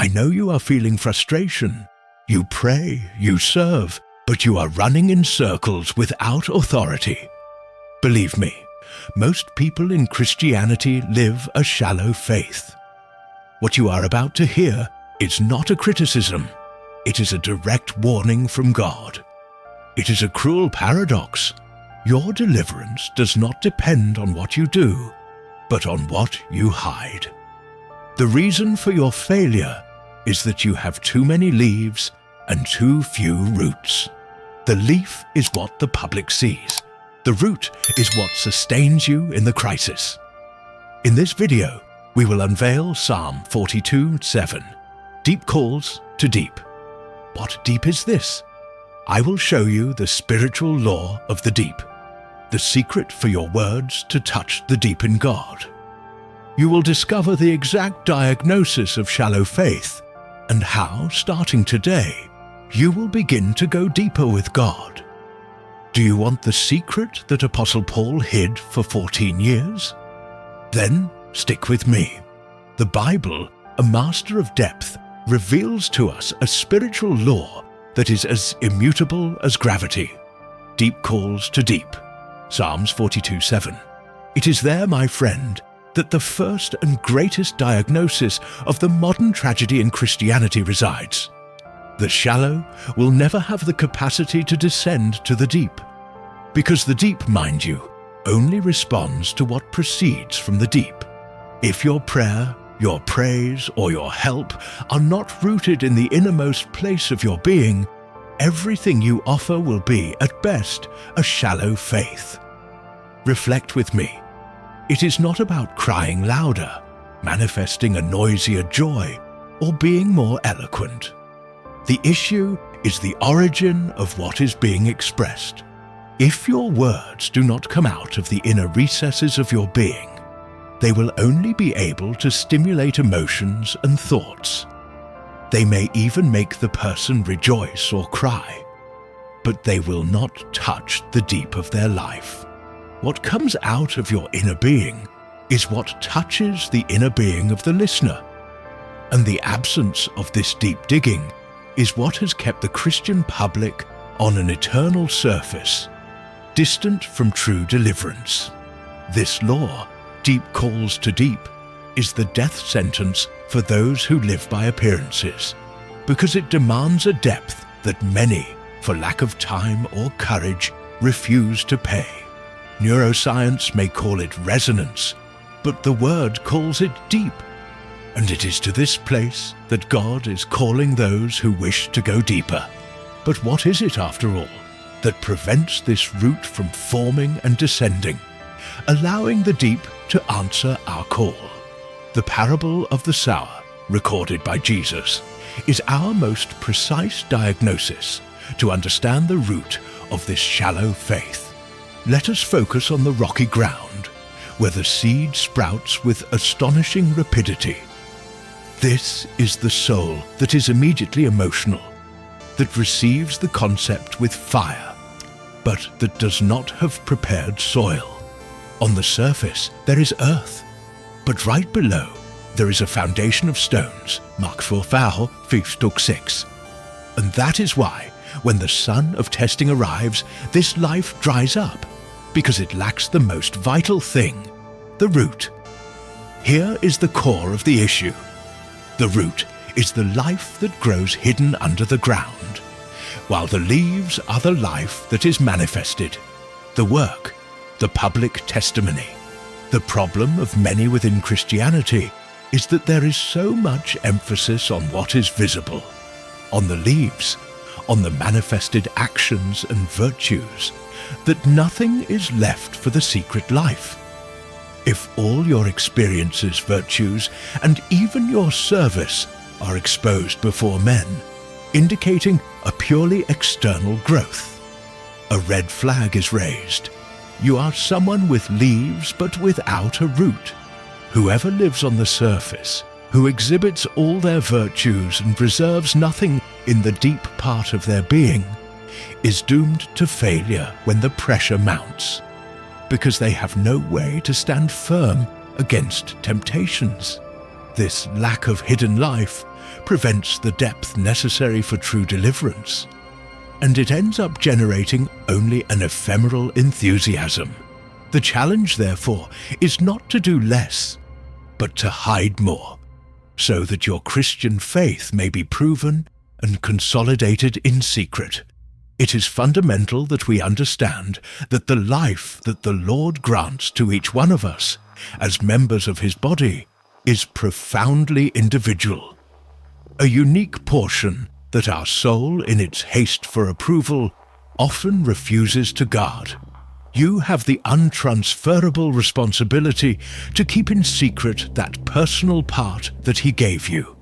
I know you are feeling frustration. You pray, you serve, but you are running in circles without authority. Believe me, most people in Christianity live a shallow faith. What you are about to hear is not a criticism. It is a direct warning from God. It is a cruel paradox. Your deliverance does not depend on what you do, but on what you hide. The reason for your failure is that you have too many leaves and too few roots. The leaf is what the public sees. The root is what sustains you in the crisis. In this video, we will unveil Psalm 42:7, Deep Calls to Deep. What deep is this? I will show you the spiritual law of the deep, the secret for your words to touch the deep in God. You will discover the exact diagnosis of shallow faith and how, starting today, you will begin to go deeper with God. Do you want the secret that Apostle Paul hid for 14 years? Then stick with me. The Bible, a master of depth, reveals to us a spiritual law that is as immutable as gravity. Deep calls to deep. Psalms 42:7. It is there, my friend, that the first and greatest diagnosis of the modern tragedy in Christianity resides. The shallow will never have the capacity to descend to the deep, because the deep, mind you, only responds to what proceeds from the deep. If your prayer, your praise, or your help are not rooted in the innermost place of your being, everything you offer will be, at best, a shallow faith. Reflect with me. It is not about crying louder, manifesting a noisier joy, or being more eloquent. The issue is the origin of what is being expressed. If your words do not come out of the inner recesses of your being, they will only be able to stimulate emotions and thoughts. They may even make the person rejoice or cry, but they will not touch the deep of their life. What comes out of your inner being is what touches the inner being of the listener. And the absence of this deep digging is what has kept the Christian public on an eternal surface, distant from true deliverance. This law, deep calls to deep, is the death sentence for those who live by appearances, because it demands a depth that many, for lack of time or courage, refuse to pay. Neuroscience may call it resonance, but the word calls it deep. And it is to this place that God is calling those who wish to go deeper. But what is it, after all, that prevents this root from forming and descending, allowing the deep to answer our call? The parable of the sower, recorded by Jesus, is our most precise diagnosis to understand the root of this shallow faith. Let us focus on the rocky ground, where the seed sprouts with astonishing rapidity. This is the soul that is immediately emotional, that receives the concept with fire, but that does not have prepared soil. On the surface there is earth, but right below there is a foundation of stones, Mark 4:5-6. And that is why, when the sun of testing arrives, this life dries up, because it lacks the most vital thing, the root. Here is the core of the issue. The root is the life that grows hidden under the ground, while the leaves are the life that is manifested, the work, the public testimony. The problem of many within Christianity is that there is so much emphasis on what is visible, on the leaves, on the manifested actions and virtues, that nothing is left for the secret life. If all your experiences, virtues, and even your service are exposed before men, indicating a purely external growth, a red flag is raised. You are someone with leaves but without a root. Whoever lives on the surface, who exhibits all their virtues and preserves nothing in the deep part of their being, is doomed to failure when the pressure mounts, because they have no way to stand firm against temptations. This lack of hidden life prevents the depth necessary for true deliverance, and it ends up generating only an ephemeral enthusiasm. The challenge, therefore, is not to do less, but to hide more, so that your Christian faith may be proven and consolidated in secret. It is fundamental that we understand that the life that the Lord grants to each one of us as members of His body is profoundly individual, a unique portion that our soul, in its haste for approval, often refuses to guard. You have the untransferable responsibility to keep in secret that personal part that He gave you,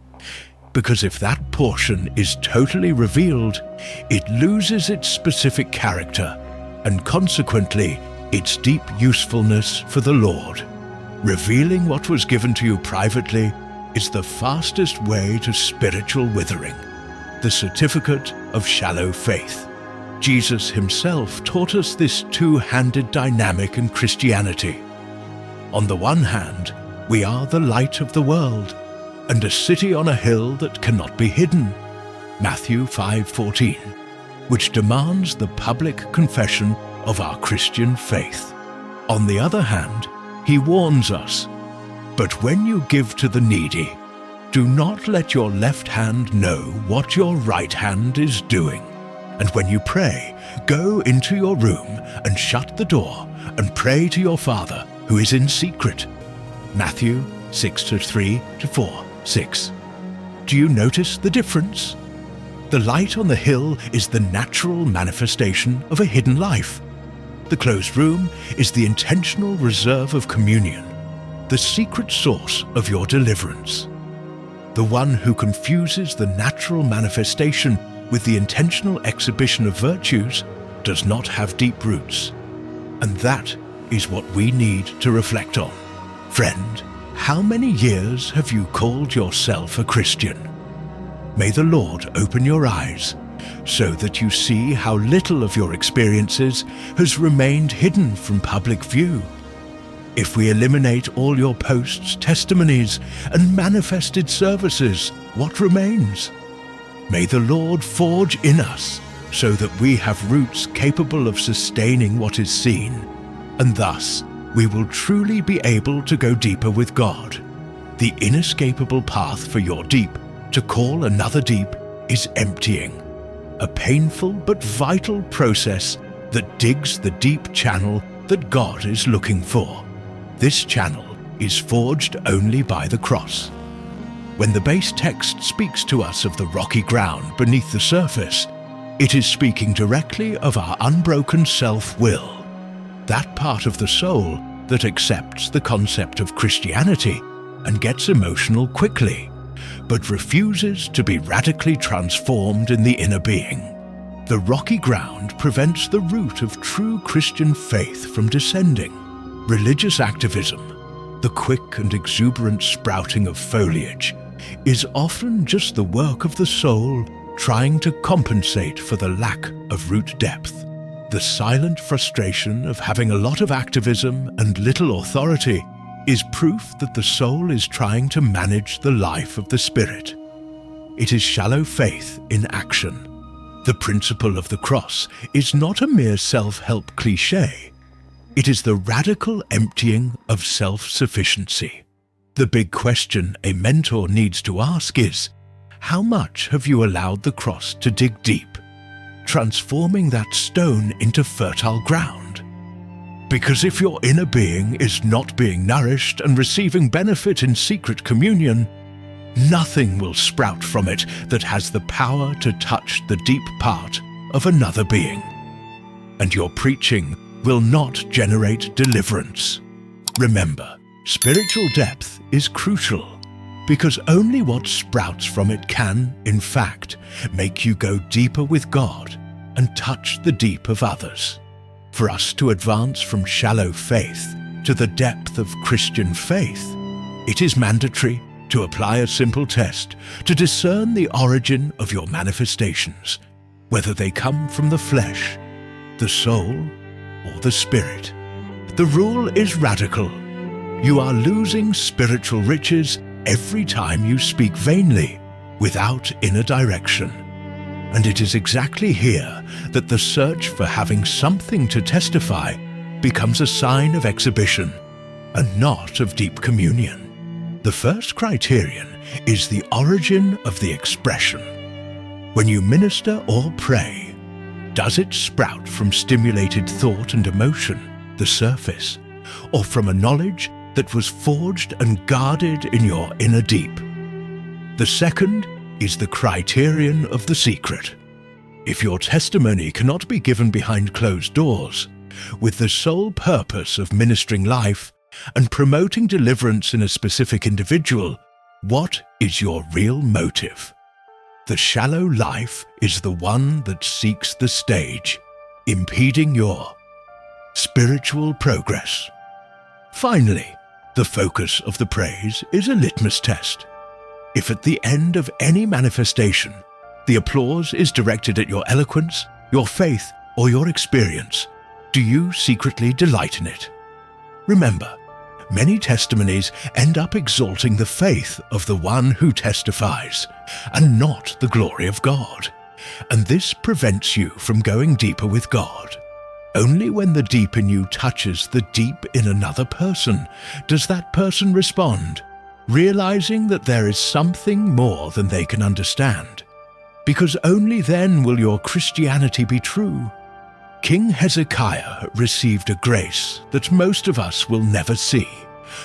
because if that portion is totally revealed, it loses its specific character and consequently its deep usefulness for the Lord. Revealing what was given to you privately is the fastest way to spiritual withering, the certificate of shallow faith. Jesus Himself taught us this two-handed dynamic in Christianity. On the one hand, we are the light of the world, and a city on a hill that cannot be hidden, Matthew 5:14, which demands the public confession of our Christian faith. On the other hand, He warns us, "But when you give to the needy, do not let your left hand know what your right hand is doing. And when you pray, go into your room and shut the door and pray to your Father who is in secret." Matthew 6:3-4-6. Do you notice the difference? The light on the hill is the natural manifestation of a hidden life. The closed room is the intentional reserve of communion, the secret source of your deliverance. The one who confuses the natural manifestation with the intentional exhibition of virtues does not have deep roots. And that is what we need to reflect on. Friend, how many years have you called yourself a Christian? May the Lord open your eyes so that you see how little of your experiences has remained hidden from public view. If we eliminate all your posts, testimonies, and manifested services, what remains? May the Lord forge in us so that we have roots capable of sustaining what is seen, and thus we will truly be able to go deeper with God. The inescapable path for your deep to call another deep is emptying, a painful but vital process that digs the deep channel that God is looking for. This channel is forged only by the cross. When the base text speaks to us of the rocky ground beneath the surface, it is speaking directly of our unbroken self-will, that part of the soul that accepts the concept of Christianity and gets emotional quickly, but refuses to be radically transformed in the inner being. The rocky ground prevents the root of true Christian faith from descending. Religious activism, the quick and exuberant sprouting of foliage, is often just the work of the soul trying to compensate for the lack of root depth. The silent frustration of having a lot of activism and little authority is proof that the soul is trying to manage the life of the spirit. It is shallow faith in action. The principle of the cross is not a mere self-help cliché. It is the radical emptying of self-sufficiency. The big question a mentor needs to ask is, how much have you allowed the cross to dig deep, transforming that stone into fertile ground? Because if your inner being is not being nourished and receiving benefit in secret communion, nothing will sprout from it that has the power to touch the deep part of another being. And your preaching will not generate deliverance. Remember, spiritual depth is crucial, because only what sprouts from it can, in fact, make you go deeper with God and touch the deep of others. For us to advance from shallow faith to the depth of Christian faith, it is mandatory to apply a simple test to discern the origin of your manifestations, whether they come from the flesh, the soul, or the spirit. The rule is radical. You are losing spiritual riches every time you speak vainly, without inner direction. And it is exactly here that the search for having something to testify becomes a sign of exhibition, and not of deep communion. The first criterion is the origin of the expression. When you minister or pray, does it sprout from stimulated thought and emotion, the surface, or from a knowledge that was forged and guarded in your inner deep? The second is the criterion of the secret. If your testimony cannot be given behind closed doors, with the sole purpose of ministering life and promoting deliverance in a specific individual, what is your real motive? The shallow life is the one that seeks the stage, impeding your spiritual progress. Finally, the focus of the praise is a litmus test. If at the end of any manifestation, the applause is directed at your eloquence, your faith, or your experience, do you secretly delight in it? Remember, many testimonies end up exalting the faith of the one who testifies, and not the glory of God. And this prevents you from going deeper with God. Only when the deep in you touches the deep in another person does that person respond, realizing that there is something more than they can understand. Because only then will your Christianity be true. King Hezekiah received a grace that most of us will never see,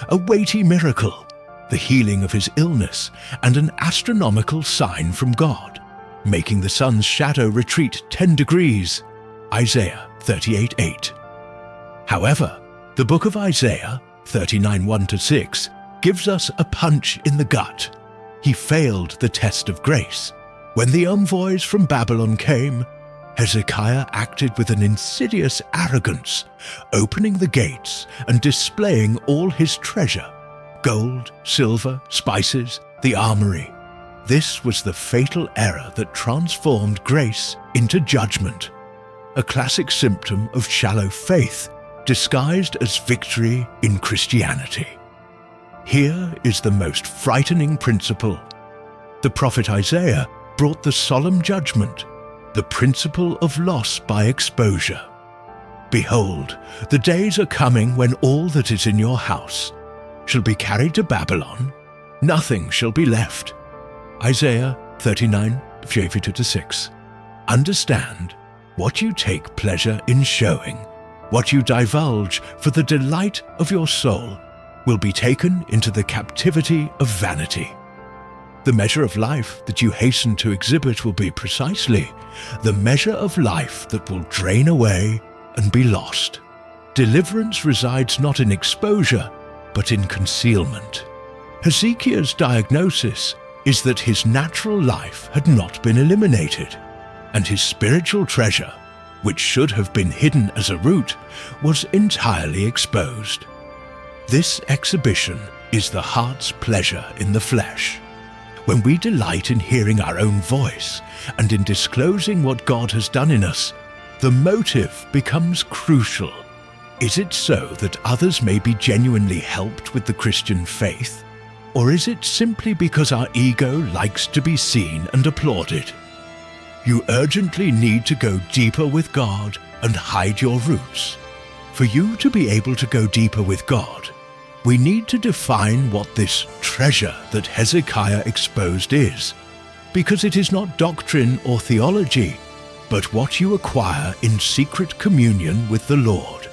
a weighty miracle, the healing of his illness, and an astronomical sign from God, making the sun's shadow retreat 10 degrees, Isaiah 38:8. However, the book of Isaiah 39:1-6 gives us a punch in the gut. He failed the test of grace. When the envoys from Babylon came, Hezekiah acted with an insidious arrogance, opening the gates and displaying all his treasure, gold, silver, spices, the armory. This was the fatal error that transformed grace into judgment, a classic symptom of shallow faith disguised as victory in Christianity. Here is the most frightening principle. The prophet Isaiah brought the solemn judgment, the principle of loss by exposure. Behold, the days are coming when all that is in your house shall be carried to Babylon, nothing shall be left. Isaiah 39:5-6. Understand, what you take pleasure in showing, what you divulge for the delight of your soul, will be taken into the captivity of vanity. The measure of life that you hasten to exhibit will be precisely the measure of life that will drain away and be lost. Deliverance resides not in exposure, but in concealment. Hezekiah's diagnosis is that his natural life had not been eliminated, and his spiritual treasure, which should have been hidden as a root, was entirely exposed. This exhibition is the heart's pleasure in the flesh. When we delight in hearing our own voice and in disclosing what God has done in us, the motive becomes crucial. Is it so that others may be genuinely helped with the Christian faith? Or is it simply because our ego likes to be seen and applauded? You urgently need to go deeper with God and hide your roots. For you to be able to go deeper with God, we need to define what this treasure that Hezekiah exposed is, because it is not doctrine or theology, but what you acquire in secret communion with the Lord.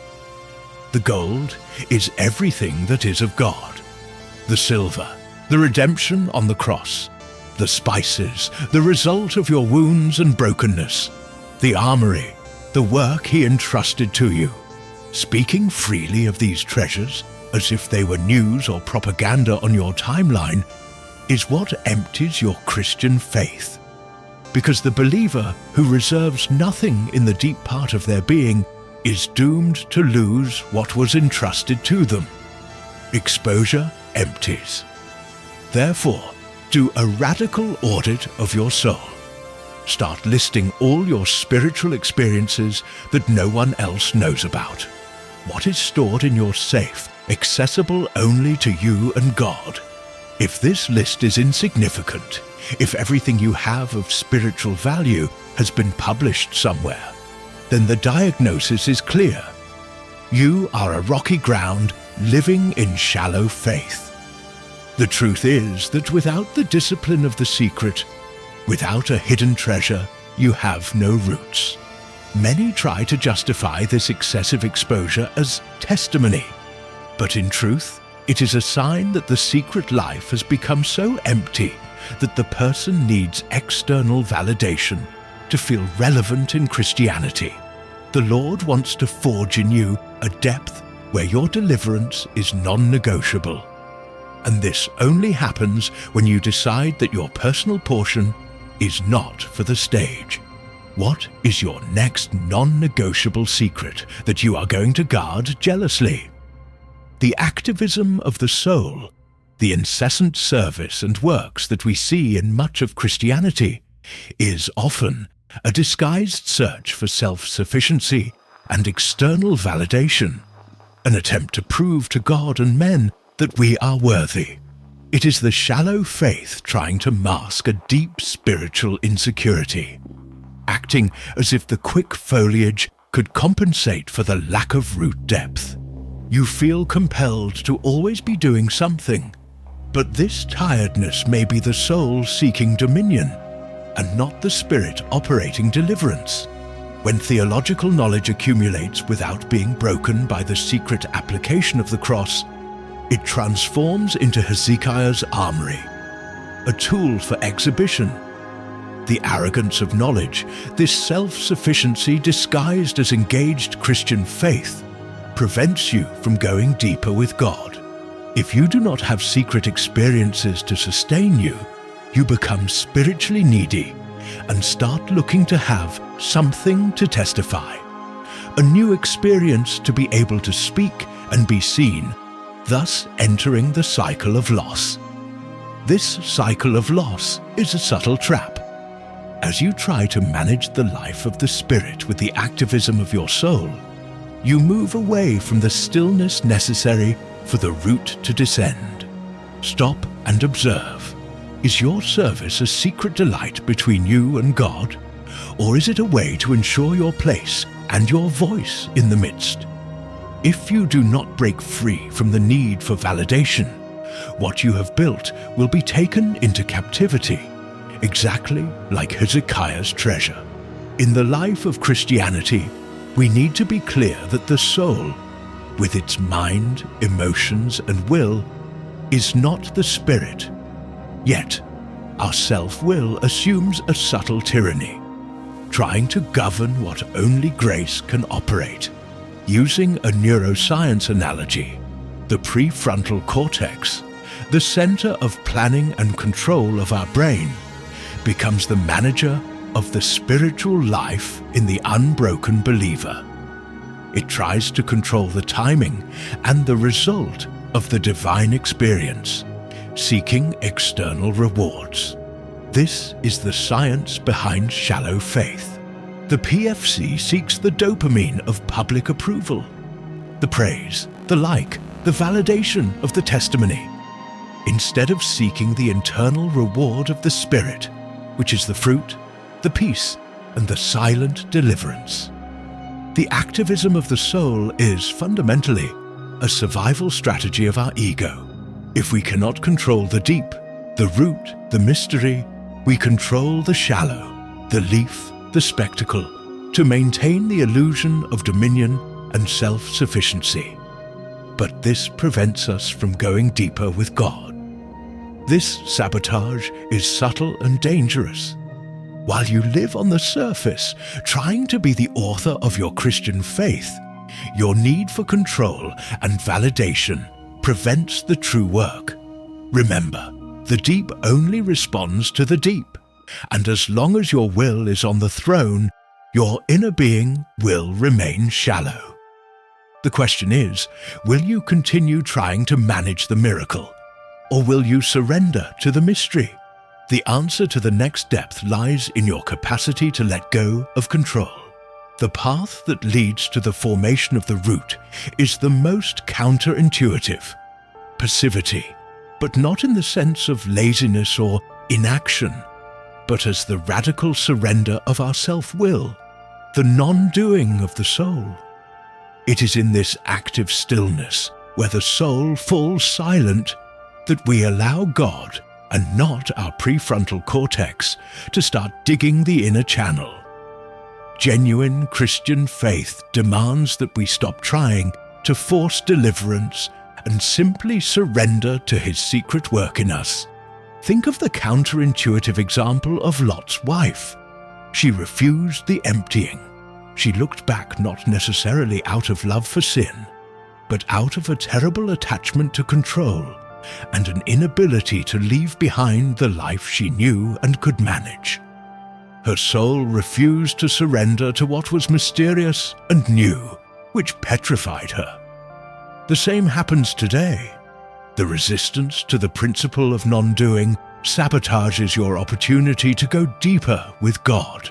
The gold is everything that is of God. The silver, the redemption on the cross. The spices, the result of your wounds and brokenness. The armory, the work He entrusted to you. Speaking freely of these treasures, as if they were news or propaganda on your timeline, is what empties your Christian faith. Because the believer who reserves nothing in the deep part of their being is doomed to lose what was entrusted to them. Exposure empties. Therefore, do a radical audit of your soul. Start listing all your spiritual experiences that no one else knows about. What is stored in your safe, accessible only to you and God? If this list is insignificant, if everything you have of spiritual value has been published somewhere, then the diagnosis is clear. You are a rocky ground living in shallow faith. The truth is that without the discipline of the secret, without a hidden treasure, you have no roots. Many try to justify this excessive exposure as testimony, but in truth, it is a sign that the secret life has become so empty that the person needs external validation to feel relevant in Christianity. The Lord wants to forge in you a depth where your deliverance is non-negotiable. And this only happens when you decide that your personal portion is not for the stage. What is your next non-negotiable secret that you are going to guard jealously? The activism of the soul, the incessant service and works that we see in much of Christianity, is often a disguised search for self-sufficiency and external validation, an attempt to prove to God and men that we are worthy. It is the shallow faith trying to mask a deep spiritual insecurity, acting as if the quick foliage could compensate for the lack of root depth. You feel compelled to always be doing something, but this tiredness may be the soul seeking dominion, and not the Spirit operating deliverance. When theological knowledge accumulates without being broken by the secret application of the cross, it transforms into Hezekiah's armory, a tool for exhibition. The arrogance of knowledge, this self-sufficiency disguised as engaged Christian faith, prevents you from going deeper with God. If you do not have secret experiences to sustain you, you become spiritually needy and start looking to have something to testify, a new experience to be able to speak and be seen, thus entering the cycle of loss. This cycle of loss is a subtle trap. As you try to manage the life of the Spirit with the activism of your soul, you move away from the stillness necessary for the root to descend. Stop and observe. Is your service a secret delight between you and God, or is it a way to ensure your place and your voice in the midst? If you do not break free from the need for validation, what you have built will be taken into captivity, exactly like Hezekiah's treasure. In the life of Christianity, we need to be clear that the soul, with its mind, emotions, and will, is not the Spirit. Yet, our self-will assumes a subtle tyranny, trying to govern what only grace can operate. Using a neuroscience analogy, the prefrontal cortex, the center of planning and control of our brain, becomes the manager of the spiritual life in the unbroken believer. It tries to control the timing and the result of the divine experience, seeking external rewards. This is the science behind shallow faith. The PFC seeks the dopamine of public approval, the praise, the like, the validation of the testimony, instead of seeking the internal reward of the Spirit, which is the fruit, the peace, and the silent deliverance. The activism of the soul is fundamentally a survival strategy of our ego. If we cannot control the deep, the root, the mystery, we control the shallow, the leaf, the spectacle, to maintain the illusion of dominion and self-sufficiency. But this prevents us from going deeper with God. This sabotage is subtle and dangerous. While you live on the surface, trying to be the author of your Christian faith, your need for control and validation prevents the true work. Remember, the deep only responds to the deep, and as long as your will is on the throne, your inner being will remain shallow. The question is, will you continue trying to manage the miracle, or will you surrender to the mystery? The answer to the next depth lies in your capacity to let go of control. The path that leads to the formation of the root is the most counterintuitive. Passivity, but not in the sense of laziness or inaction, but as the radical surrender of our self-will, the non-doing of the soul. It is in this active stillness, where the soul falls silent, that we allow God, and not our prefrontal cortex, to start digging the inner channel. Genuine Christian faith demands that we stop trying to force deliverance and simply surrender to His secret work in us. Think of the counterintuitive example of Lot's wife. She refused the emptying. She looked back not necessarily out of love for sin, but out of a terrible attachment to control and an inability to leave behind the life she knew and could manage. Her soul refused to surrender to what was mysterious and new, which petrified her. The same happens today. The resistance to the principle of non-doing sabotages your opportunity to go deeper with God.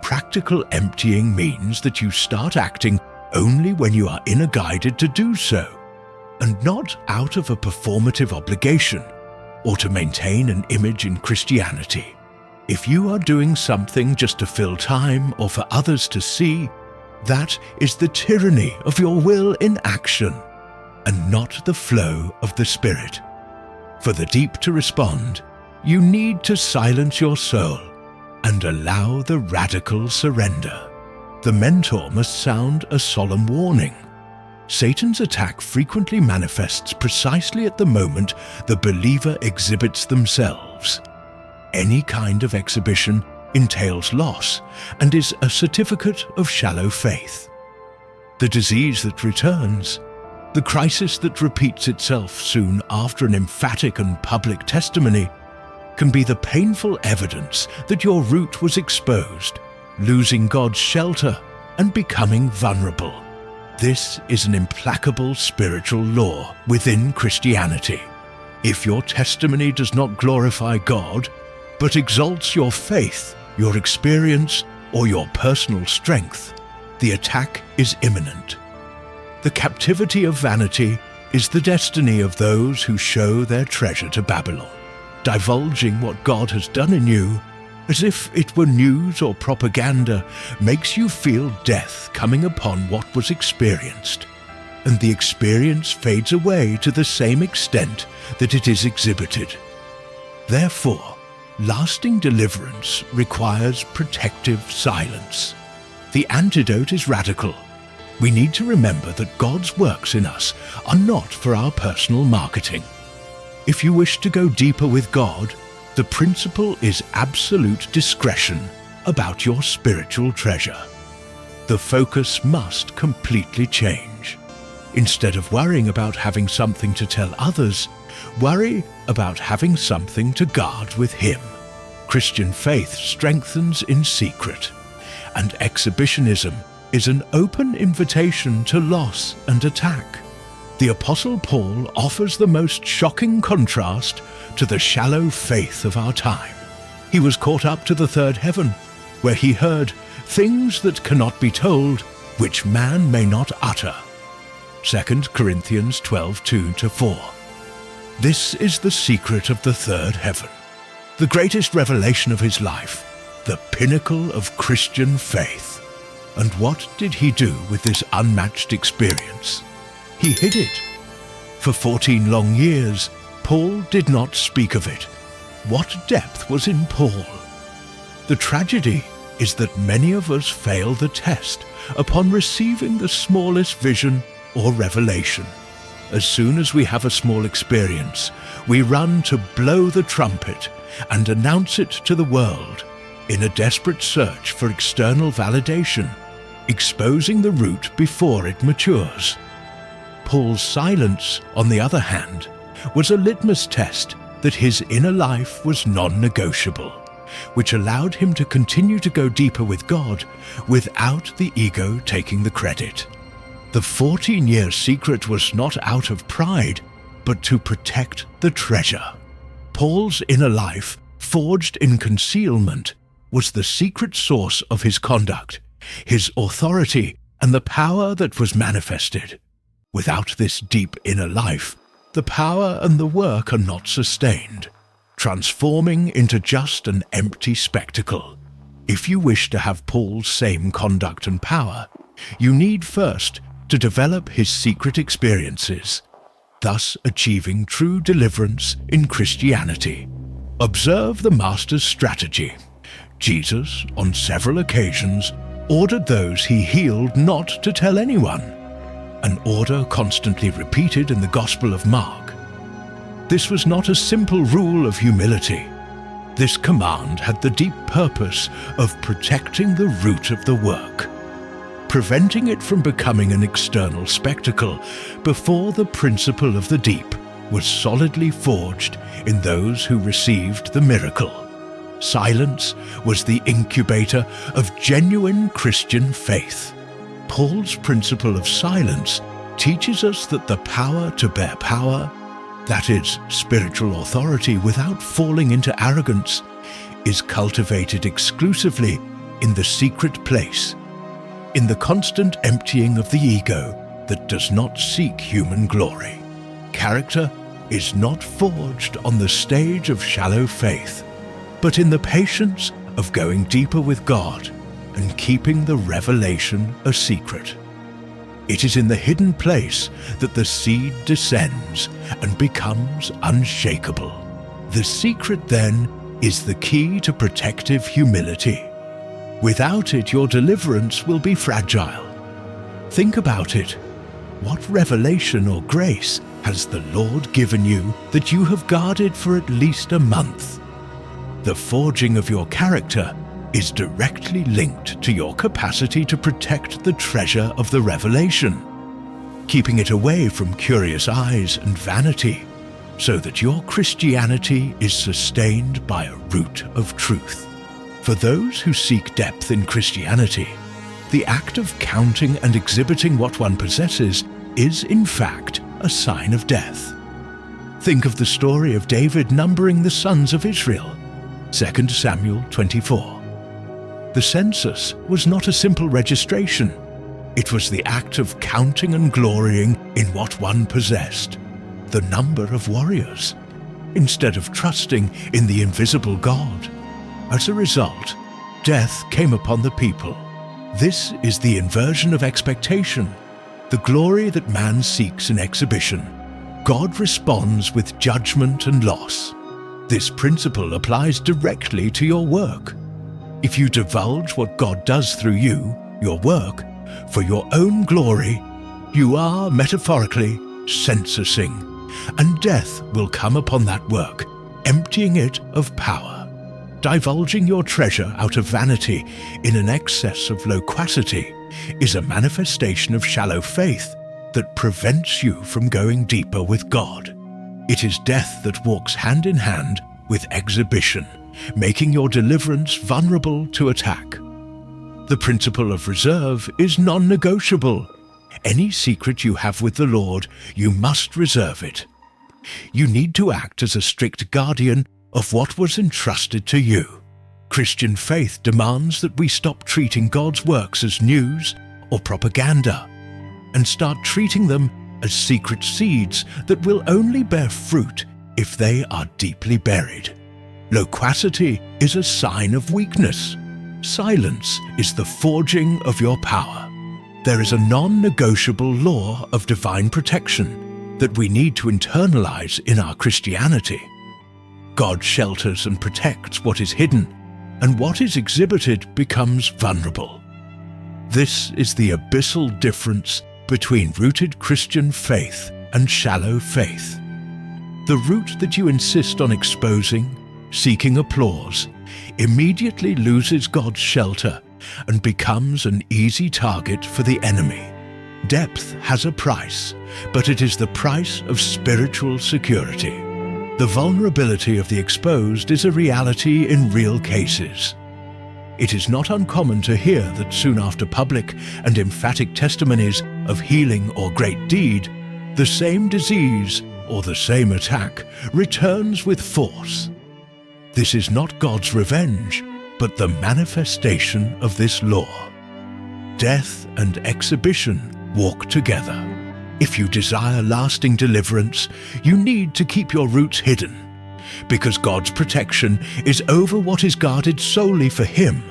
Practical emptying means that you start acting only when you are inner guided to do so, and not out of a performative obligation or to maintain an image in Christianity. If you are doing something just to fill time or for others to see, that is the tyranny of your will in action, and not the flow of the Spirit. For the deep to respond, you need to silence your soul and allow the radical surrender. The mentor must sound a solemn warning. Satan's attack frequently manifests precisely at the moment the believer exhibits themselves. Any kind of exhibition entails loss and is a certificate of shallow faith. The disease that returns, the crisis that repeats itself soon after an emphatic and public testimony, can be the painful evidence that your root was exposed, losing God's shelter and becoming vulnerable. This is an implacable spiritual law within Christianity. If your testimony does not glorify God, but exalts your faith, your experience, or your personal strength, the attack is imminent. The captivity of vanity is the destiny of those who show their treasure to Babylon, divulging what God has done in you as if it were news or propaganda makes you feel death coming upon what was experienced, and the experience fades away to the same extent that it is exhibited. Therefore, lasting deliverance requires protective silence. The antidote is radical. We need to remember that God's works in us are not for our personal marketing. If you wish to go deeper with God, the principle is absolute discretion about your spiritual treasure. The focus must completely change. Instead of worrying about having something to tell others, worry about having something to guard with Him. Christian faith strengthens in secret, and exhibitionism is an open invitation to loss and attack. The Apostle Paul offers the most shocking contrast to the shallow faith of our time. He was caught up to the third heaven, where he heard things that cannot be told, which man may not utter. 2 Corinthians 12:2-4. This is the secret of the third heaven, the greatest revelation of his life, the pinnacle of Christian faith. And what did he do with this unmatched experience? He hid it. For 14 long years, Paul did not speak of it. What depth was in Paul? The tragedy is that many of us fail the test upon receiving the smallest vision or revelation. As soon as we have a small experience, we run to blow the trumpet and announce it to the world in a desperate search for external validation, exposing the root before it matures. Paul's silence, on the other hand, was a litmus test that his inner life was non-negotiable, which allowed him to continue to go deeper with God without the ego taking the credit. The 14-year secret was not out of pride, but to protect the treasure. Paul's inner life, forged in concealment, was the secret source of his conduct, his authority, and the power that was manifested. Without this deep inner life, the power and the work are not sustained, transforming into just an empty spectacle. If you wish to have Paul's same conduct and power, you need first to develop his secret experiences, thus achieving true deliverance in Christianity. Observe the Master's strategy. Jesus, on several occasions, ordered those he healed not to tell anyone, an order constantly repeated in the Gospel of Mark. This was not a simple rule of humility. This command had the deep purpose of protecting the root of the work, preventing it from becoming an external spectacle before the principle of the deep was solidly forged in those who received the miracle. Silence was the incubator of genuine Christian faith. Paul's principle of silence teaches us that the power to bear power, that is, spiritual authority without falling into arrogance, is cultivated exclusively in the secret place, in the constant emptying of the ego that does not seek human glory. Character is not forged on the stage of shallow faith, but in the patience of going deeper with God and keeping the revelation a secret. It is in the hidden place that the seed descends and becomes unshakable. The secret, then, is the key to protective humility. Without it, your deliverance will be fragile. Think about it. What revelation or grace has the Lord given you that you have guarded for at least a month? The forging of your character is directly linked to your capacity to protect the treasure of the revelation, keeping it away from curious eyes and vanity, so that your Christianity is sustained by a root of truth. For those who seek depth in Christianity, the act of counting and exhibiting what one possesses is, in fact, a sign of death. Think of the story of David numbering the sons of Israel, 2 Samuel 24. The census was not a simple registration. It was the act of counting and glorying in what one possessed, the number of warriors, instead of trusting in the invisible God. As a result, death came upon the people. This is the inversion of expectation, the glory that man seeks in exhibition. God responds with judgment and loss. This principle applies directly to your work. If you divulge what God does through you, your work, for your own glory, you are, metaphorically, censusing, and death will come upon that work, emptying it of power. Divulging your treasure out of vanity in an excess of loquacity is a manifestation of shallow faith that prevents you from going deeper with God. It is death that walks hand in hand with exhibition, making your deliverance vulnerable to attack. The principle of reserve is non-negotiable. Any secret you have with the Lord, you must reserve it. You need to act as a strict guardian of what was entrusted to you. Christian faith demands that we stop treating God's works as news or propaganda and start treating them as secret seeds that will only bear fruit if they are deeply buried. Loquacity is a sign of weakness. Silence is the forging of your power. There is a non-negotiable law of divine protection that we need to internalize in our Christianity. God shelters and protects what is hidden, and what is exhibited becomes vulnerable. This is the abyssal difference between rooted Christian faith and shallow faith. The root that you insist on exposing, seeking applause, immediately loses God's shelter and becomes an easy target for the enemy. Depth has a price, but it is the price of spiritual security. The vulnerability of the exposed is a reality in real cases. It is not uncommon to hear that soon after public and emphatic testimonies of healing or great deed, the same disease or the same attack returns with force. This is not God's revenge, but the manifestation of this law. Death and exhibition walk together. If you desire lasting deliverance, you need to keep your roots hidden, because God's protection is over what is guarded solely for Him,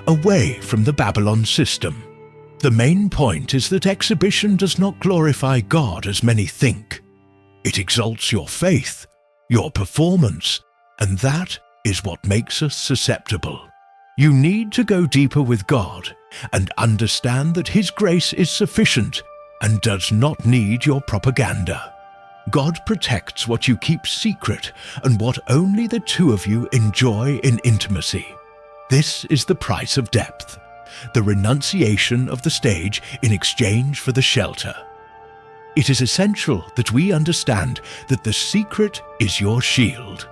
away from the Babylon system. The main point is that exhibition does not glorify God as many think. It exalts your faith, your performance, and that is what makes us susceptible. You need to go deeper with God and understand that His grace is sufficient and does not need your propaganda. God protects what you keep secret and what only the two of you enjoy in intimacy. This is the price of depth, the renunciation of the stage in exchange for the shelter. It is essential that we understand that the secret is your shield.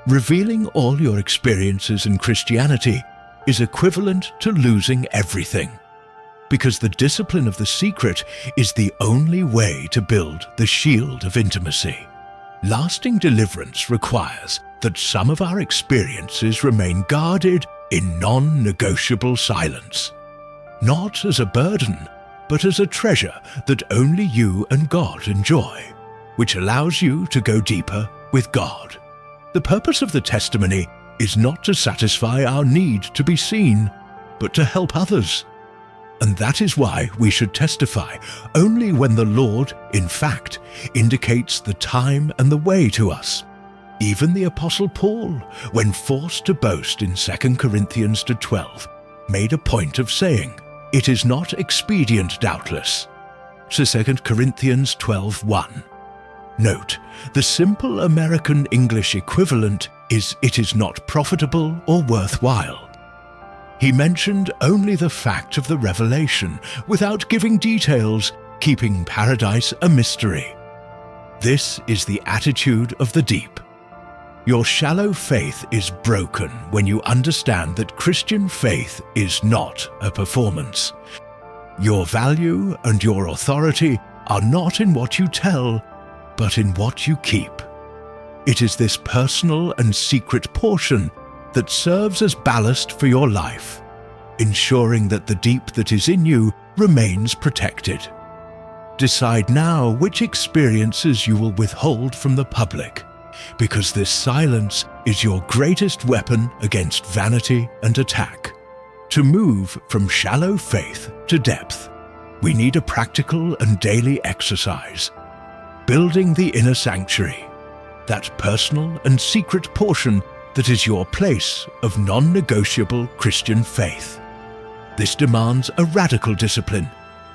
Revealing all your experiences in Christianity is equivalent to losing everything, because the discipline of the secret is the only way to build the shield of intimacy. Lasting deliverance requires that some of our experiences remain guarded in non-negotiable silence, not as a burden, but as a treasure that only you and God enjoy, which allows you to go deeper with God. The purpose of the testimony is not to satisfy our need to be seen, but to help others. And that is why we should testify only when the Lord, in fact, indicates the time and the way to us. Even the Apostle Paul, when forced to boast in 2 Corinthians 12, made a point of saying, "It is not expedient, doubtless." To 2 Corinthians 12:1. Note, the simple American English equivalent is "it is not profitable or worthwhile." He mentioned only the fact of the revelation, without giving details, keeping paradise a mystery. This is the attitude of the deep. Your shallow faith is broken when you understand that Christian faith is not a performance. Your value and your authority are not in what you tell, but in what you keep. It is this personal and secret portion that serves as ballast for your life, ensuring that the deep that is in you remains protected. Decide now which experiences you will withhold from the public, because this silence is your greatest weapon against vanity and attack. To move from shallow faith to depth, we need a practical and daily exercise, building the inner sanctuary, that personal and secret portion that is your place of non-negotiable Christian faith. This demands a radical discipline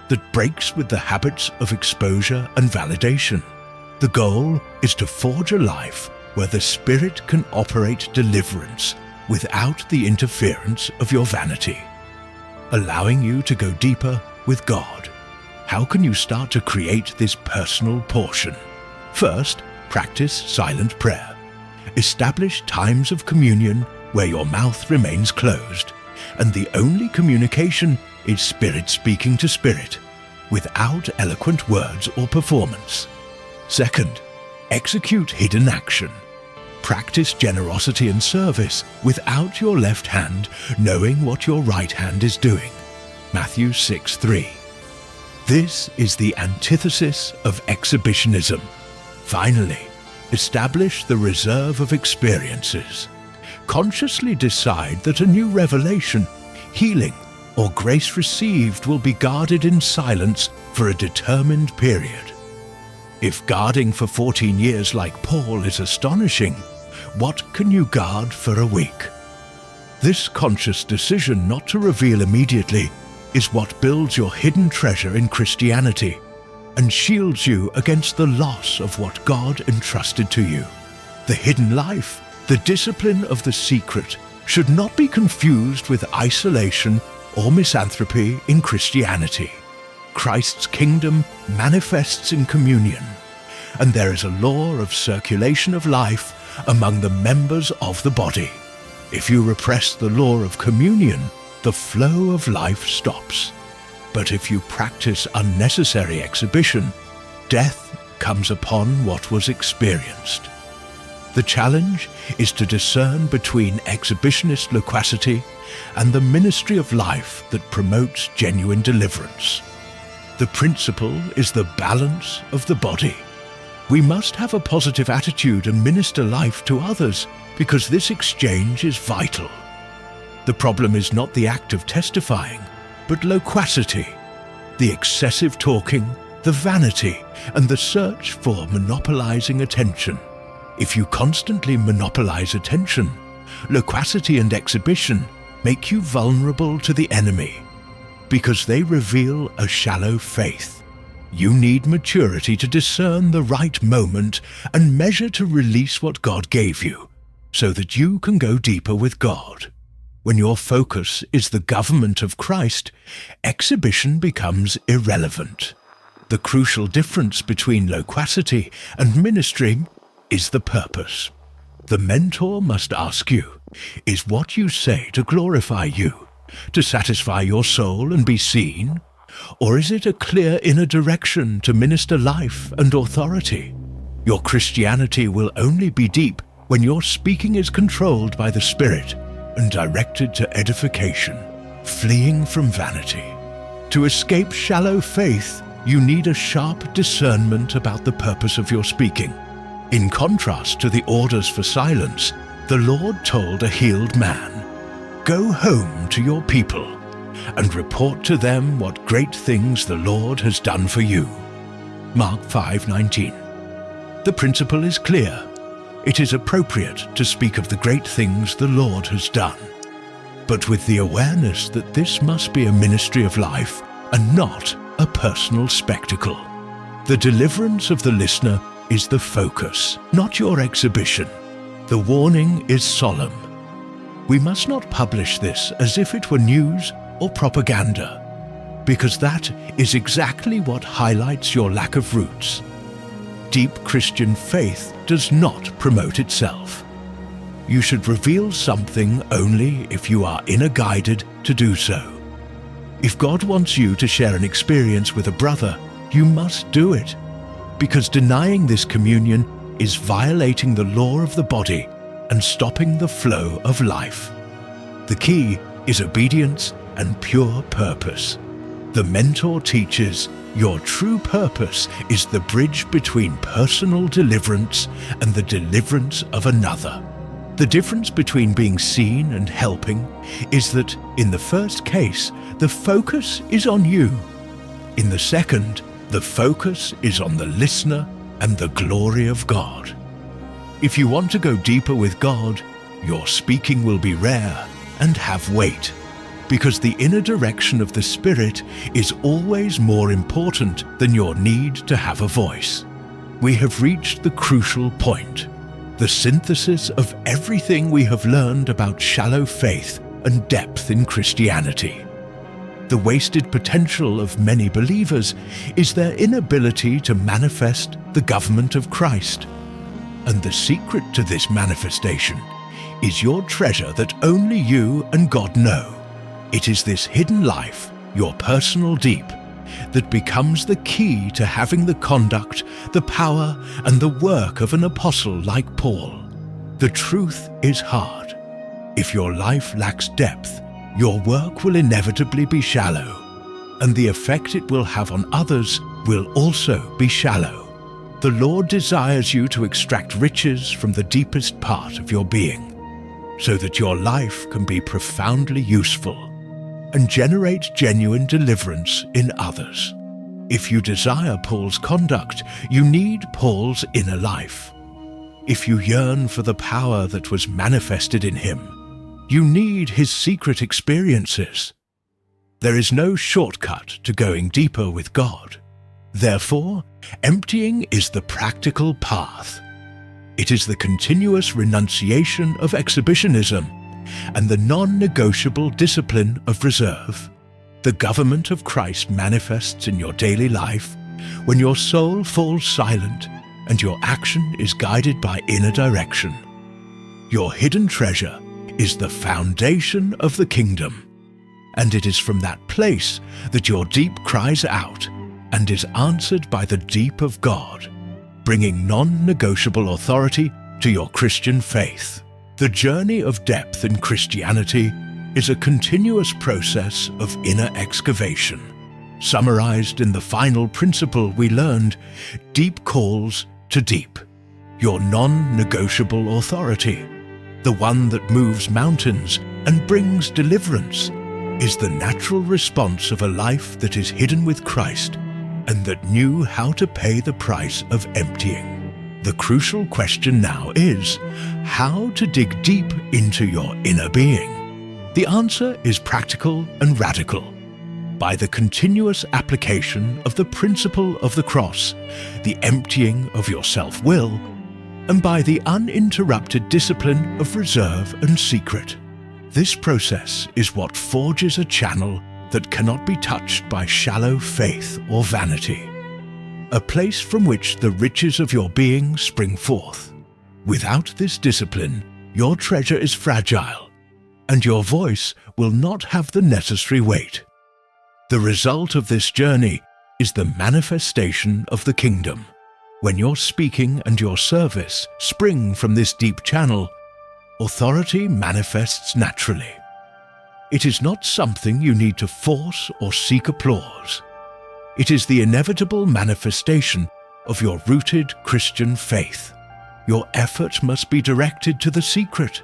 that breaks with the habits of exposure and validation. The goal is to forge a life where the Spirit can operate deliverance without the interference of your vanity, allowing you to go deeper with God. How can you start to create this personal portion? First, practice silent prayer. Establish times of communion where your mouth remains closed, and the only communication is spirit speaking to spirit, without eloquent words or performance. Second, execute hidden action. Practice generosity and service without your left hand knowing what your right hand is doing. Matthew 6:3. This is the antithesis of exhibitionism. Finally, establish the reserve of experiences. Consciously decide that a new revelation, healing, or grace received will be guarded in silence for a determined period. If guarding for 14 years like Paul is astonishing, what can you guard for a week? This conscious decision not to reveal immediately is what builds your hidden treasure in Christianity and shields you against the loss of what God entrusted to you. The hidden life, the discipline of the secret, should not be confused with isolation or misanthropy in Christianity. Christ's kingdom manifests in communion, and there is a law of circulation of life among the members of the body. If you repress the law of communion, the flow of life stops. But if you practice unnecessary exhibition, death comes upon what was experienced. The challenge is to discern between exhibitionist loquacity and the ministry of life that promotes genuine deliverance. The principle is the balance of the body. We must have a positive attitude and minister life to others because this exchange is vital. The problem is not the act of testifying, but loquacity, the excessive talking, the vanity, and the search for monopolizing attention. If you constantly monopolize attention, loquacity and exhibition make you vulnerable to the enemy because they reveal a shallow faith. You need maturity to discern the right moment and measure to release what God gave you so that you can go deeper with God. When your focus is the government of Christ, exhibition becomes irrelevant. The crucial difference between loquacity and ministering is the purpose. The mentor must ask you, is what you say to glorify you, to satisfy your soul and be seen? Or is it a clear inner direction to minister life and authority? Your Christianity will only be deep when your speaking is controlled by the Spirit and directed to edification, fleeing from vanity. To escape shallow faith, you need a sharp discernment about the purpose of your speaking. In contrast to the orders for silence, the Lord told a healed man, "Go home to your people and report to them what great things the Lord has done for you." Mark 5:19. The principle is clear. It is appropriate to speak of the great things the Lord has done, but with the awareness that this must be a ministry of life and not a personal spectacle. The deliverance of the listener is the focus, not your exhibition. The warning is solemn. We must not publish this as if it were news or propaganda, because that is exactly what highlights your lack of roots. Deep Christian faith does not promote itself. You should reveal something only if you are inner guided to do so. If God wants you to share an experience with a brother, you must do it, because denying this communion is violating the law of the body and stopping the flow of life. The key is obedience and pure purpose. The mentor teaches your true purpose is the bridge between personal deliverance and the deliverance of another. The difference between being seen and helping is that in the first case, the focus is on you. In the second, the focus is on the listener and the glory of God. If you want to go deeper with God, your speaking will be rare and have weight, because the inner direction of the Spirit is always more important than your need to have a voice. We have reached the crucial point, the synthesis of everything we have learned about shallow faith and depth in Christianity. The wasted potential of many believers is their inability to manifest the government of Christ. And the secret to this manifestation is your treasure that only you and God know. It is this hidden life, your personal deep, that becomes the key to having the conduct, the power, and the work of an apostle like Paul. The truth is hard. If your life lacks depth, your work will inevitably be shallow, and the effect it will have on others will also be shallow. The Lord desires you to extract riches from the deepest part of your being, so that your life can be profoundly useful and generate genuine deliverance in others. If you desire Paul's conduct, you need Paul's inner life. If you yearn for the power that was manifested in him, you need his secret experiences. There is no shortcut to going deeper with God. Therefore, emptying is the practical path. It is the continuous renunciation of exhibitionism and the non-negotiable discipline of reserve. The government of Christ manifests in your daily life when your soul falls silent and your action is guided by inner direction. Your hidden treasure is the foundation of the kingdom, and it is from that place that your deep cries out and is answered by the deep of God, bringing non-negotiable authority to your Christian faith. The journey of depth in Christianity is a continuous process of inner excavation. summarized in the final principle we learned: deep calls to deep. Your non-negotiable authority, the one that moves mountains and brings deliverance, is the natural response of a life that is hidden with Christ and that knew how to pay the price of emptying. The crucial question now is how to dig deep into your inner being. The answer is practical and radical. By the continuous application of the principle of the cross, the emptying of your self-will, and by the uninterrupted discipline of reserve and secret. This process is what forges a channel that cannot be touched by shallow faith or vanity, a place from which the riches of your being spring forth. Without this discipline, your treasure is fragile, and your voice will not have the necessary weight. The result of this journey is the manifestation of the kingdom. When your speaking and your service spring from this deep channel, authority manifests naturally. It is not something you need to force or seek applause. It is the inevitable manifestation of your rooted Christian faith. Your effort must be directed to the secret,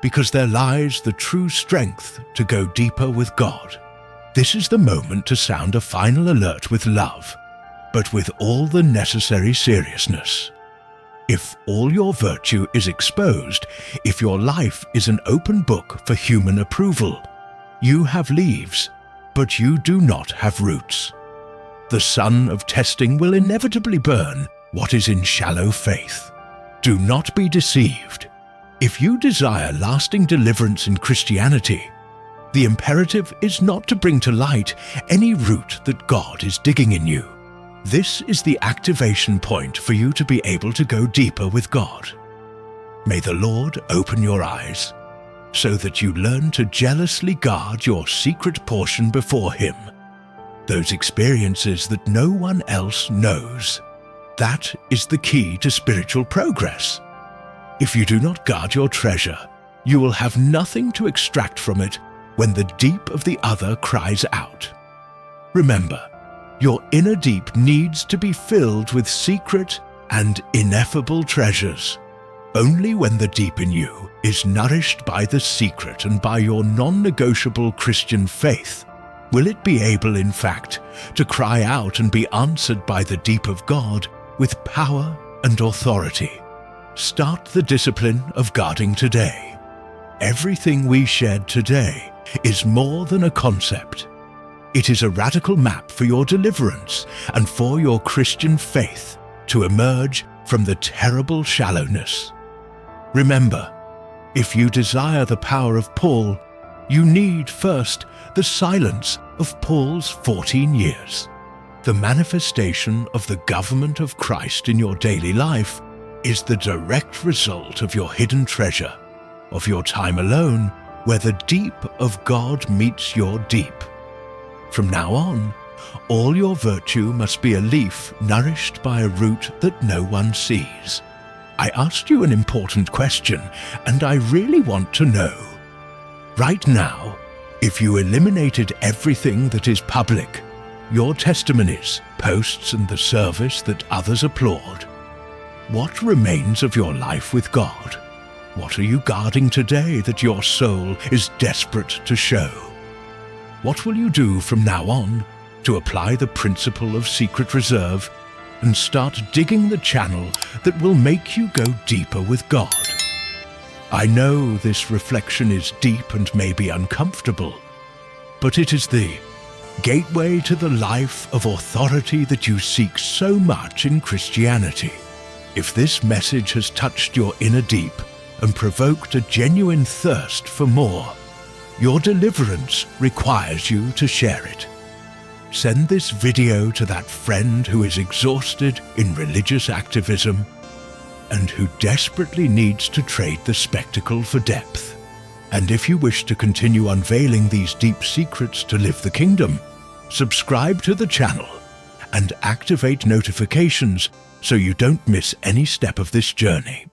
because there lies the true strength to go deeper with God. This is the moment to sound a final alert with love, but with all the necessary seriousness. If all your virtue is exposed, if your life is an open book for human approval, you have leaves, but you do not have roots. The sun of testing will inevitably burn what is in shallow faith. Do not be deceived. If you desire lasting deliverance in Christianity, the imperative is not to bring to light any root that God is digging in you. This is the activation point for you to be able to go deeper with God. May the Lord open your eyes so that you learn to jealously guard your secret portion before Him, those experiences that no one else knows. That is the key to spiritual progress. If you do not guard your treasure, you will have nothing to extract from it when the deep of the other cries out. Remember, your inner deep needs to be filled with secret and ineffable treasures. Only when the deep in you is nourished by the secret and by your non-negotiable Christian faith will it be able, in fact, to cry out and be answered by the deep of God with power and authority. Start the discipline of guarding today. Everything we shared today is more than a concept. It is a radical map for your deliverance and for your Christian faith to emerge from the terrible shallowness. Remember, if you desire the power of Paul, you need first the silence of Paul's 14 years. The manifestation of the government of Christ in your daily life is the direct result of your hidden treasure, of your time alone, where the deep of God meets your deep. From now on, all your virtue must be a leaf nourished by a root that no one sees. I asked you an important question, and I really want to know. Right now, if you eliminated everything that is public, your testimonies, posts, and the service that others applaud, what remains of your life with God? What are you guarding today that your soul is desperate to show? What will you do from now on to apply the principle of secret reserve and start digging the channel that will make you go deeper with God? I know this reflection is deep and may be uncomfortable, but it is the gateway to the life of authority that you seek so much in Christianity. If this message has touched your inner deep and provoked a genuine thirst for more, your deliverance requires you to share it. Send this video to that friend who is exhausted in religious activism and who desperately needs to trade the spectacle for depth. And if you wish to continue unveiling these deep secrets to live the kingdom, subscribe to the channel and activate notifications so you don't miss any step of this journey.